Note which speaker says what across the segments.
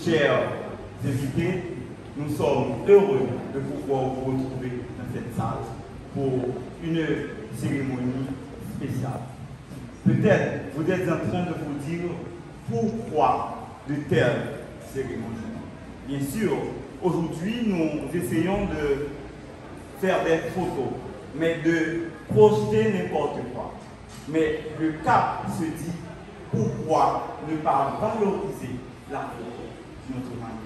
Speaker 1: Chers invités, nous sommes heureux de pouvoir vous retrouver dans cette salle pour une cérémonie spéciale. Peut-être vous êtes en train de vous dire pourquoi de telles cérémonies. Bien sûr, aujourd'hui nous essayons de faire des photos, mais de projeter n'importe quoi. Mais le cap se dit pourquoi ne pas valoriser la photo de notre manière.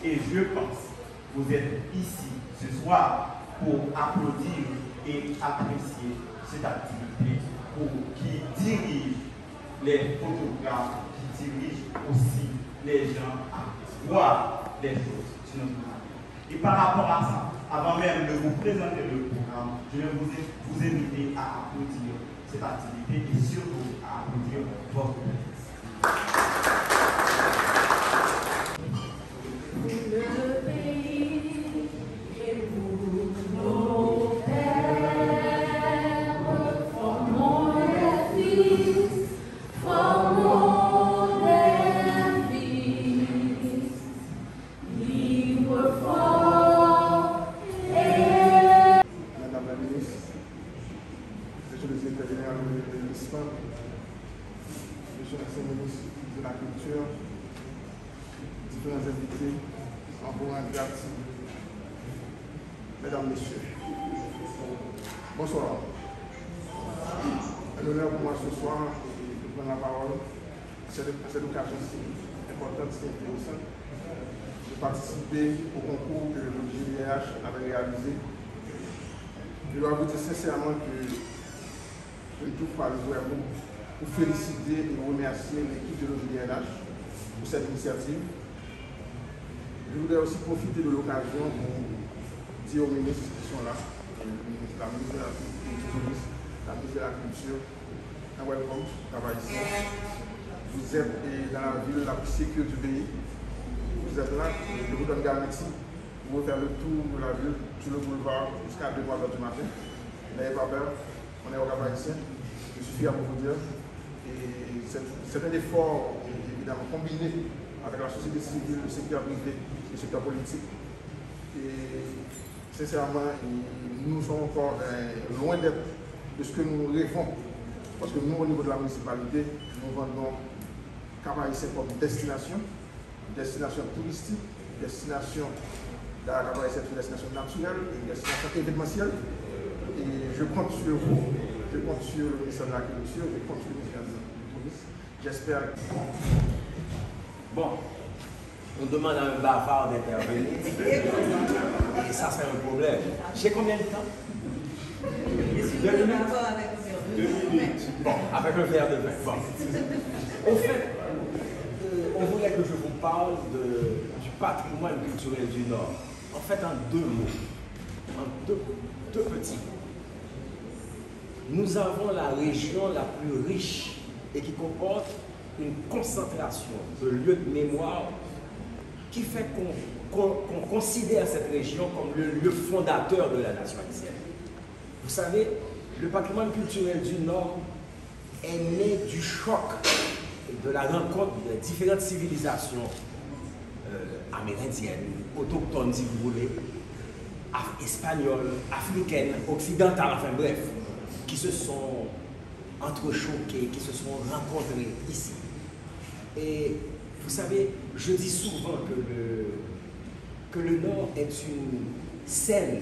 Speaker 1: Et je pense que vous êtes ici ce soir pour applaudir et apprécier cette activité qui dirige les photographes, qui dirige aussi les gens à voir les choses sur notre manière. Et par rapport à ça, avant même de vous présenter le programme, je vais vous inviter à applaudir cette activité et surtout à applaudir votre présence.
Speaker 2: Monsieur le ministre de la Culture, différents invités, en bon gratuit, mesdames, messieurs, bonsoir. Un honneur pour moi ce soir de prendre la parole à cette occasion importante, si intéressante, de participer au concours que le GDH avait réalisé. Je dois vous dire sincèrement que je ne trouve pas le verbe pour féliciter et remercier l'équipe de l'OGDNH pour cette initiative. Je voudrais aussi profiter de l'occasion pour dire aux ministres qui sont là, la ministre de la Culture, un welcome, travail ici. Vous êtes dans la ville la plus sécure du pays. Vous êtes là, je vous donne garantie. Vous pouvez faire le tour de la ville, sur le boulevard, jusqu'à 2-3 heures du matin. N'ayez pas peur, on est au travail ici. Je suis fier pour vous dire. Et c'est un effort évidemment combiné avec la société civile, le secteur privé, le secteur politique. Et sincèrement, nous sommes encore loin d'être de ce que nous rêvons. Parce que nous, au niveau de la municipalité, nous vendons Cap-Haïtien comme destination touristique, destination Cap-Haïtien, une destination naturelle, une destination événementielle. Et je compte sur vous, je compte sur le ministère de la Culture, je compte sur le ministère du Tourisme. J'espère.
Speaker 3: Bon, on demande à un bavard d'intervenir. Et ça, c'est un problème. J'ai combien de temps? 2 minutes. 2 minutes. Bon, avec le verre de vin. Bon. Au fait, on voulait que je vous parle du patrimoine culturel du Nord. En fait, en 2 mots, en deux petits mots. Nous avons la région la plus riche et qui comporte une concentration de lieux de mémoire qui fait qu'on considère cette région comme le lieu fondateur de la nation haïtienne. Vous savez, le patrimoine culturel du Nord est né du choc de la rencontre de différentes civilisations amérindiennes, autochtones si vous voulez, espagnoles, africaines, occidentales, enfin bref, qui se sont entrechoqués, qui se sont rencontrés ici. Et vous savez, je dis souvent que le Nord est une scène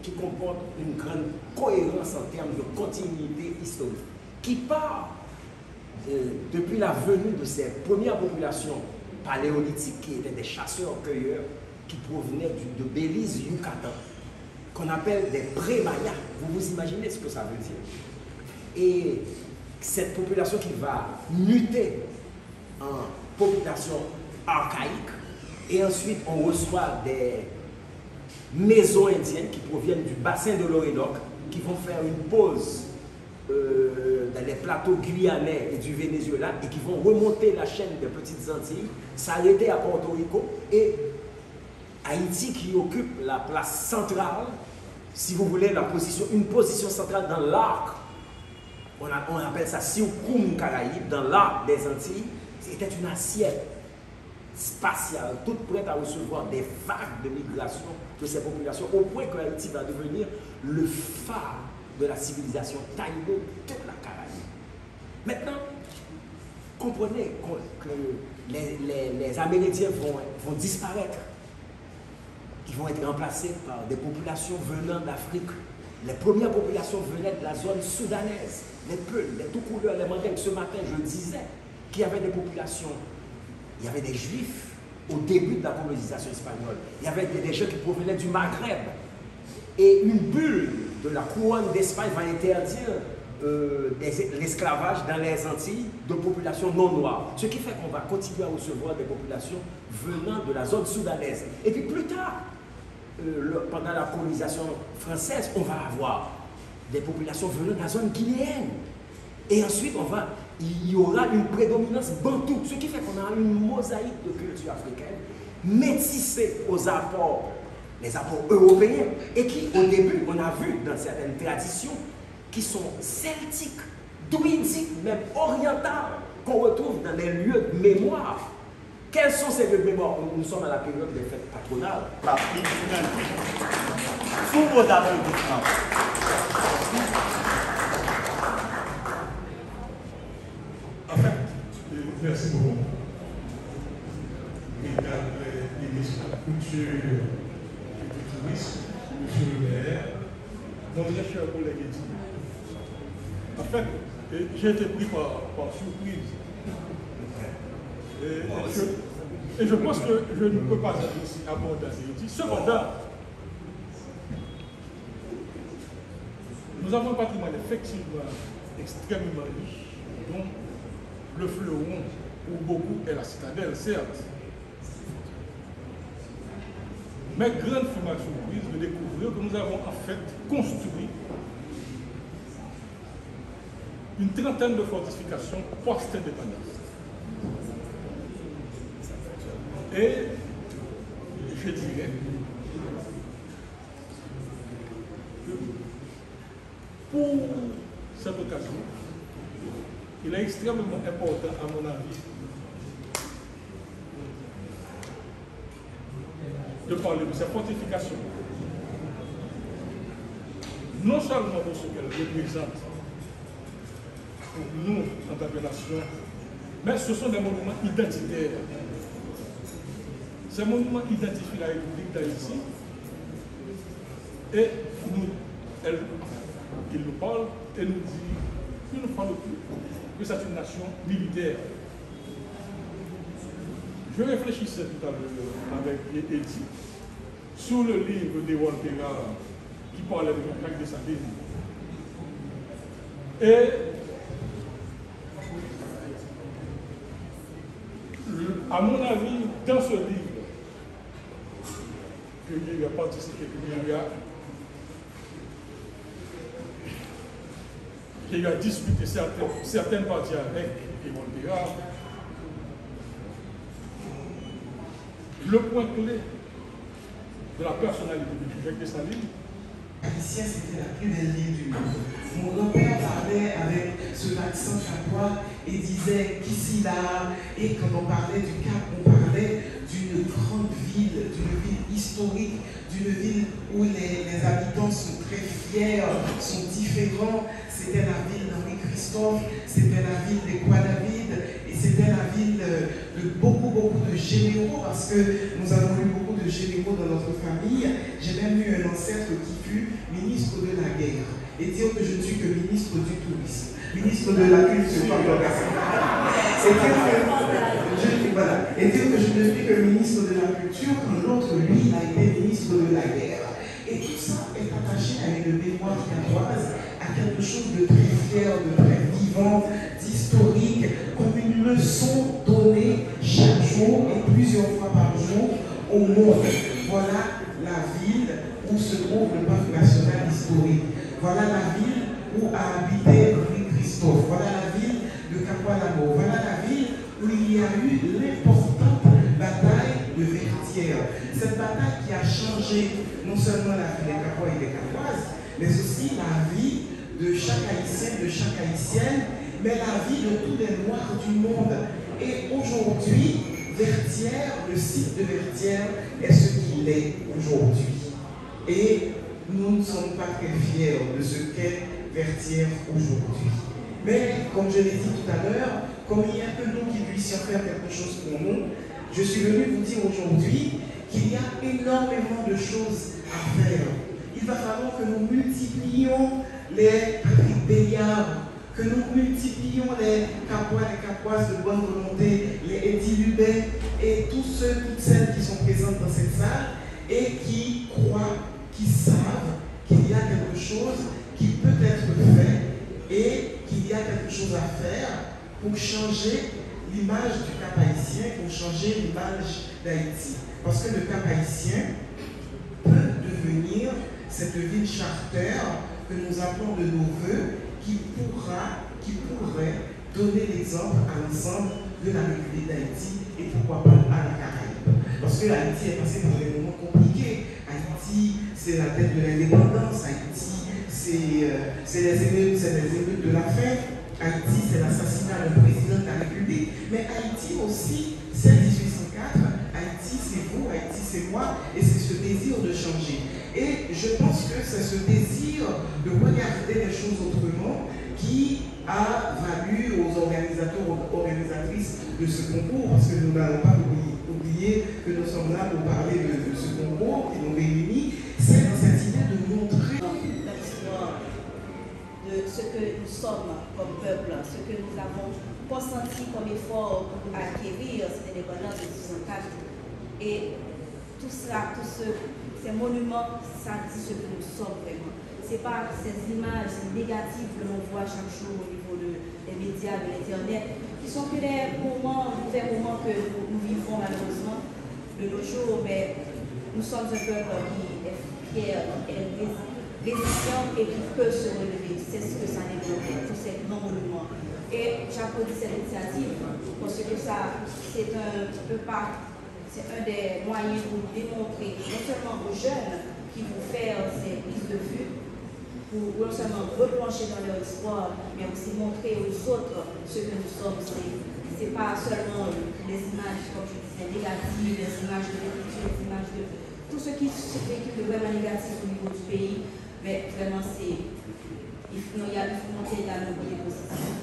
Speaker 3: qui comporte une grande cohérence en termes de continuité historique, qui part depuis la venue de ces premières populations paléolithiques qui étaient des chasseurs-cueilleurs qui provenaient de Belize, Yucatan, qu'on appelle des pré-mayas. Vous vous imaginez ce que ça veut dire? Et cette population qui va muter en population archaïque Et ensuite, on reçoit des maisons indiennes qui proviennent du bassin de l'Orénoque, qui vont faire une pause dans les plateaux guyanais et du Venezuela et qui vont remonter la chaîne des Petites Antilles, s'arrêter à Porto Rico et Haïti qui occupe la place centrale, si vous voulez, une position centrale dans l'arc. On appelle ça Sioukoum Caraïbe, dans l'arc des Antilles. C'était une assiette spatiale, toute prête à recevoir des vagues de migration de ces populations, au point que Haïti va devenir le phare de la civilisation taïno de la Caraïbe. Maintenant, comprenez que les Amérindiens vont disparaître. Ils vont être remplacés par des populations venant d'Afrique. Les premières populations venaient de la zone soudanaise, les Peuls, les Toucouleurs, les Mandingues. Ce matin, je disais qu'il y avait des populations, il y avait des Juifs au début de la colonisation espagnole. Il y avait des gens qui provenaient du Maghreb. Et une bulle de la couronne d'Espagne va interdire l'esclavage dans les Antilles de populations non noires. Ce qui fait qu'on va continuer à recevoir des populations venant de la zone soudanaise. Et puis plus tard, pendant la colonisation française, on va avoir des populations venant de la zone guinéenne. Et ensuite, il y aura une prédominance bantou, ce qui fait qu'on a une mosaïque de culture africaine métissée aux apports, les apports européens, et qui, au début, on a vu dans certaines traditions, qui sont celtiques, druidiques, même orientales, qu'on retrouve dans les lieux de mémoire. Quels sont ces lieux de mémoire? Nous sommes à la période des fêtes patronales.
Speaker 1: Sous vos applaudissements.
Speaker 4: En fait, merci beaucoup. Mesdames les ministres de la Culture et du Tourisme, Monsieur le maire, mon très cher collègue Eddy. En fait, j'ai été pris par surprise. Et je pense que je ne peux pas être aussi abordé à Haïti. Cependant, nous avons un patrimoine effectivement extrêmement riche, dont le fleuron, pour beaucoup, est la citadelle, certes. Mais grande fut ma surprise de découvrir que nous avons en fait construit une trentaine de fortifications post-indépendance. Et je dirais que pour cette occasion, il est extrêmement important, à mon avis, de parler de ces fortifications. Non seulement de ce qu'elles représentent pour nous en tant que nation, mais ce sont des monuments identitaires. Ces monuments identifient la République d'Haïti et il nous parle et nous dit, une fois de plus, que c'est une nation militaire. Je réfléchissais tout à l'heure avec Eddy sur le livre d'Ewol Pera qui parlait de Jacques Dessalines. Et à mon avis, dans ce livre, que il a participé, qu'il a discuté certaines parties avec Ewol Pera, le point clé de la personnalité de Jacques Dessalines.
Speaker 5: Haïtien, c'était la plus belle ville du monde. Mon grand-père parlait avec ce accent chapois et disait qu'ici, là, et quand on parlait du Cap, on parlait d'une grande ville, d'une ville historique, d'une ville où les habitants sont très fiers, sont différents. C'était la ville d'Henri Christophe, c'était la ville des Croix-David, et c'était la ville de beaucoup de généraux, parce que nous avons eu beaucoup de généraux dans notre famille. J'ai même eu un ancêtre qui fut ministre de la guerre, et dire que je ne suis que ministre du tourisme, ministre de la culture, pardon. Et dire que je ne suis que ministre de la culture, quand l'autre, lui, a été ministre de la guerre. Et tout ça est attaché à une mémoire canoise, à quelque chose de très fier, de très vivant, d'historique, comme une leçon donnée chaque jour et plusieurs fois par jour au monde. Voilà la ville où se trouve le parc national historique. Voilà la ville où a habité Louis-Christophe. Voilà la ville de Capois-Lamour. Voilà la ville où il y a eu l'importante bataille de Vertières. Cette bataille qui a changé non seulement la vie des Capois et des Capoises, mais aussi la vie de chaque Haïtien, de chaque Haïtienne, mais la vie de tous les Noirs du monde. Et aujourd'hui, Vertières, le site de Vertières est ce qu'il est aujourd'hui. Et nous ne sommes pas très fiers de ce qu'est Vertières aujourd'hui. Mais, comme je l'ai dit tout à l'heure, comme il n'y a que nous qui puissions faire quelque chose pour nous, je suis venu vous dire aujourd'hui qu'il y a énormément de choses à faire. Il va falloir que nous multiplions les Patrick Béliard, que nous multiplions les Capois, les Capoises de bonne volonté, les Eddie Lubet et tous ceux, toutes celles qui sont présentes dans cette salle et qui croient, qui savent qu'il y a quelque chose qui peut être fait et qu'il y a quelque chose à faire pour changer l'image du Cap haïtien, pour changer l'image d'Haïti. Parce que le Cap haïtien peut devenir cette ville charter que nous appelons de nos voeux, qui pourrait donner l'exemple à l'ensemble de la République d'Haïti et pourquoi pas à la Caraïbe. Parce que Haïti est passé par des moments compliqués. Haïti, c'est la dette de l'indépendance. Haïti, c'est les émeutes de la faim. Haïti, c'est l'assassinat du président de la République. Mais Haïti aussi, c'est 1804. Haïti, c'est vous, Haïti, c'est moi. Et c'est ce désir de changer. Et je pense que c'est ce désir de regarder les choses autrement qui a valu aux organisateurs, aux organisatrices de ce concours, parce que nous n'allons pas oublier que nous sommes là pour parler de ce concours qui nous réunit. C'est dans cette idée de montrer
Speaker 6: l'histoire de ce que nous sommes comme peuple, ce que nous avons consenti comme effort pour acquérir cette indépendance de 1804. Et tout cela, ces monuments, ça dit ce que nous sommes vraiment. Ce n'est pas ces images négatives que l'on voit chaque jour au niveau des médias, de l'Internet, qui sont que des moments que nous vivons malheureusement de nos jours, mais nous sommes un peuple qui est fier, qui est résistant et qui peut se relever. C'est ce que ça développe, tous ces grands monuments. Et j'applaudis cette initiative parce que ça, c'est un des moyens pour démontrer non seulement aux jeunes qui vont faire ces prises de vue, pour non seulement replonger dans leur histoire, mais aussi montrer aux autres ce que nous sommes. Ce n'est pas seulement les images, comme je disais, négatives, les images de l'écriture, les images de tout ce qui se véhicule de vraiment négatif au niveau du pays, mais vraiment il faut monter dans nos positions.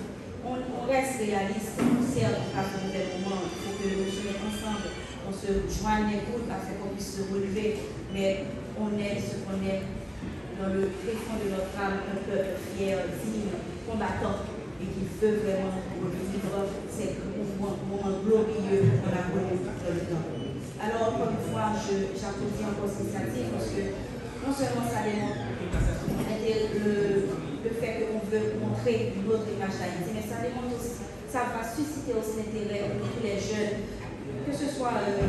Speaker 6: On reste réaliste, certes, à ce moment, il faut que nous soyons ensemble. On se joigne les gouttes afin qu'on puisse se relever, mais on est ce qu'on est dans le fond de notre âme, un peuple fier, digne, combattant et qui veut vraiment revivre ces moments glorieux qu'on a connus dans le temps. Alors, encore une fois, j'applaudis encore cette initiative parce que non seulement ça démontre le fait qu'on veut montrer une autre image d'Haïti, mais ça démontre aussi, ça va susciter aussi l'intérêt de tous les jeunes, que ce soit les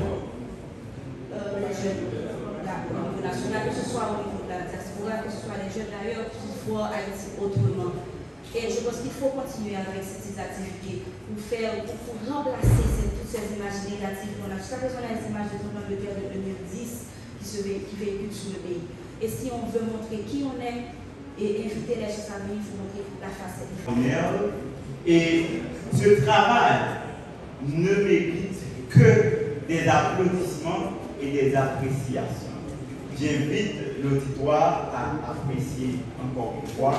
Speaker 6: jeunes au niveau national, que ce soit au niveau de la diaspora, que ce soit les jeunes d'ailleurs qui voient Haïti autrement. Et je pense qu'il faut continuer avec ces activités pour remplacer toutes ces images négatives qu'on a. Jusqu'à présent, on a des images de l'Angleterre de 2010 qui véhiculent sur le pays. Et si on veut montrer qui on est et inviter les gens à venir, il faut montrer la facette.
Speaker 1: Et ce travail ne mérite que des applaudissements et des appréciations. J'invite l'auditoire à apprécier encore une fois.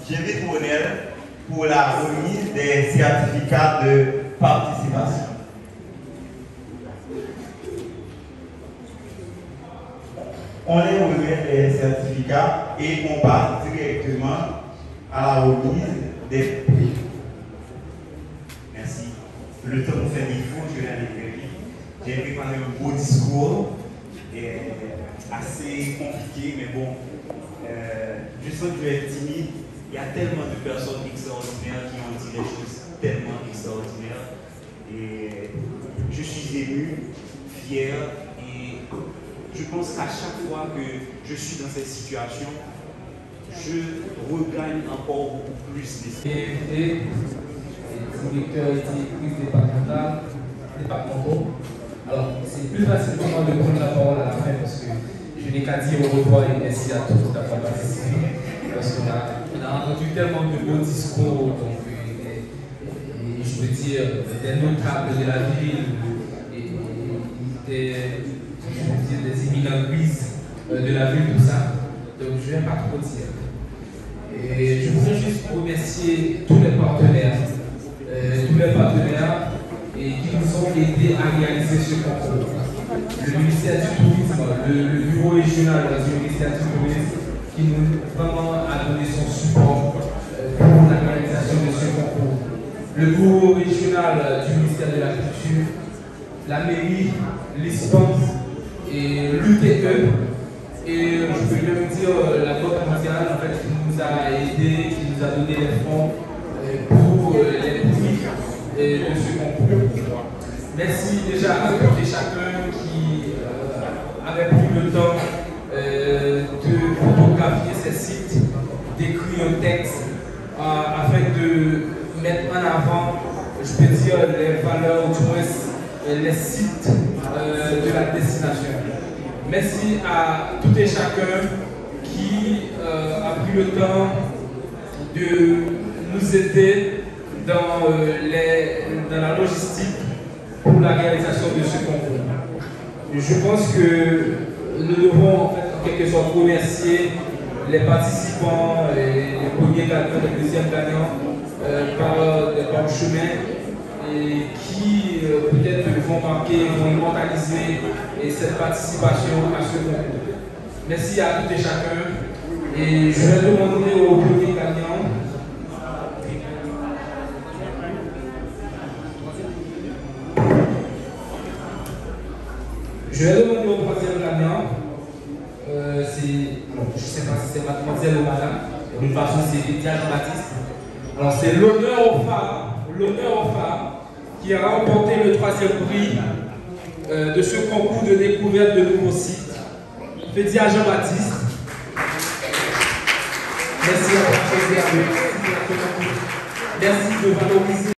Speaker 1: J'invite Ronel pour la remise des certificats de participation. On les remet les certificats et on passe directement à la remise des prix.
Speaker 7: Merci. Le temps pour faire défaut, je vais aller très vite. J'ai préparé un beau discours, assez compliqué, mais bon, Je sens que tu es timide. Il y a tellement de personnes extraordinaires qui ont dit des choses tellement extraordinaires. Et je suis ému, fier, et je pense qu'à chaque fois que je suis dans cette situation, je regagne encore beaucoup plus d'esprit.
Speaker 8: Et directeur et départementaux. Alors, c'est plus facile pour moi de prendre la parole à la fin parce que je n'ai qu'à dire au revoir et merci à tous d'avoir participé. Parce qu'on a entendu tellement de beaux discours, donc, et je veux dire, des notables de la ville, des éminents quiz de la ville, tout ça. Donc, je ne vais pas trop dire. Et je voudrais juste remercier tous les partenaires qui nous ont aidés à réaliser ce concours. Le ministère du Tourisme, le bureau régional du ministère du Tourisme, qui nous vraiment a donné son support pour la réalisation de ce concours. Le bureau régional du ministère de la Culture, la mairie, l'ISPAN et l'UTE. Et je peux même dire la Banque mondiale en fait, qui nous a aidés, qui nous a donné les fonds pour les prix de ce concours. Merci déjà à tout et chacun qui avait pris le temps de photographier ces sites, d'écrire un texte afin de mettre en avant, je peux dire, les valeurs, ou du moins les sites de la destination. Merci à tout et chacun qui a pris le temps de nous aider dans la logistique pour la réalisation de ce concours. Je pense que nous devons en quelque sorte remercier les participants, les premiers gagnants, les deuxièmes gagnants par le chemin et qui peut-être vont marquer, vont immortaliser cette participation à ce concours. Merci à tout et chacun. Et je vais demander au premier gagnant. Je vais demander au troisième gagnant. Je ne sais pas si c'est mademoiselle ou madame. De toute façon, c'est Lydia Jean-Baptiste. Alors, c'est l'honneur aux femmes qui a remporté le troisième prix de ce concours de découverte de nouveaux sites. Lydia Jean-Baptiste. Merci à vous. Merci de valoriser.